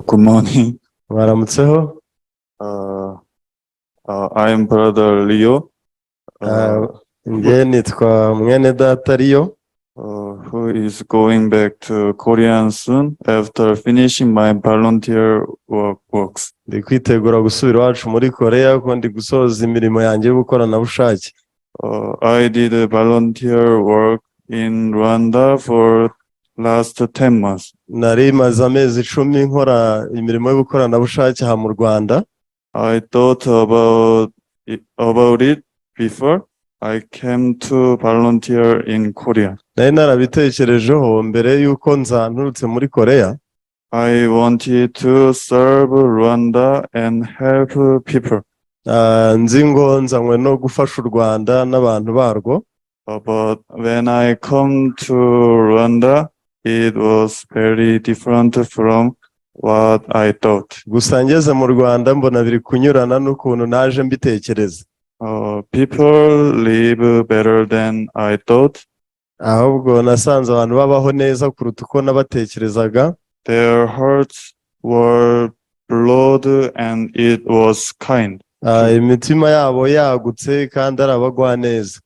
Good morning. Mwaramutseho. Uh, I am Brother Leo, Njye nitwa mwene data Rio, who is going back to Korea soon after finishing my volunteer works. ndi kwitegura gusubira iwacu muri Korea kuko ndi gusoza imirimo yanjye y'ubukoranabushake. I did volunteer work in Rwanda for last 10 months. Nari maze amezi 10 nkora imirimo y'ubukoranabushake aha mu Rwanda. I thought about it before I came to volunteer in Korea. Nari narabitekerejeho mbere y'uko nturutse muri Korea. I wanted to serve Rwanda and help people. Nzi ngo nzanywe no gufasha u Rwanda n'abantu barwo. But when I come to Rwanda, it was very different from what I thought. Gusa ngeze mu Rwanda mbona biri kunyurana n'ukuntu naje mbitekereza. People live better than I thought. Ahubwo nasanze abantu babaho neza kuruta uko nabatekerezaga. Their hearts were broad and it was kind. Imitima yabo yagutse kandi ari abagwaneza.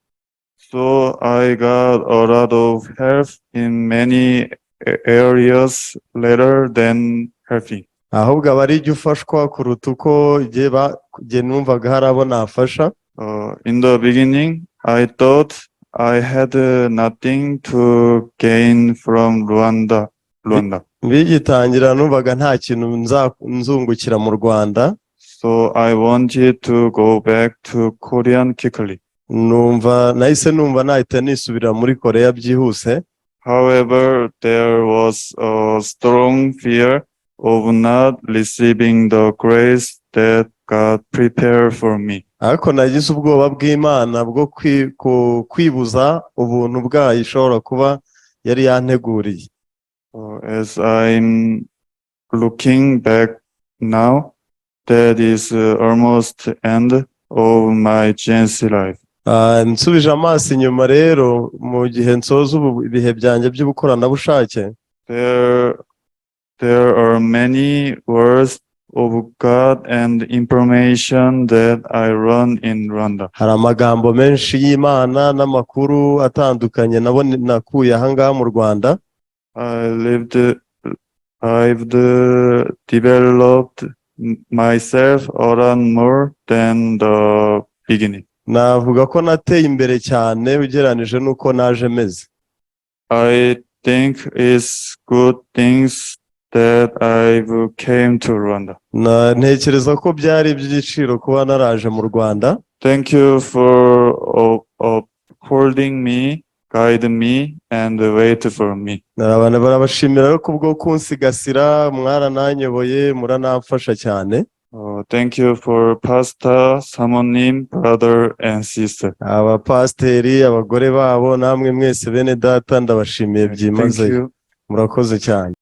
So I got a lot of help in many areas rather than helping. Ahubwo aba ari jya ufashwa kuruta uko jye numvaga hari abo nafasha. In the beginning, I thought I had nothing to gain from Rwanda. Bigitangira numvaga nta kintu nzungukira mu Rwanda. So I wanted to go back to Korea quickly. Nahise numva nahita nisubira muri Korea byihuse. However, there was a strong fear of not receiving the grace that God prepared for me. Ariko nagize ubwoba bw'Imana bwo kwibuza ubuntu bwayo ishobora kuba yari yanteguriye. As I'm looking back now, that is almost the end of my GNC life. Nsubije amaso inyuma rero mu gihe nsoza ubu ibihe byanjye by'ubukoranabushake. There are many words of God and information that I learned in Rwanda. Hari amagambo menshi y'Imana n'amakuru atandukanye nakuye aha ngaha mu Rwanda. I've developed myself a lot more than the beginning. Navuga ko nateye imbere cyane ugereranije n'uko naje meze. I think it's good things that I've came to Rwanda. Ntekereza ko byari iby'igiciro kuba naraje mu Rwanda. Thank you for holding me, guide me, and wait for me. Abantu barabashimira kubwo kunsigasira, mwarananyoboye, muranamfasha cyane. Thank you for Pastor, Samonim, brother and sister. Abapasteri, abagore babo, namwe mwese bene data ndabashimiye byimazeyo. Murakoze cyane.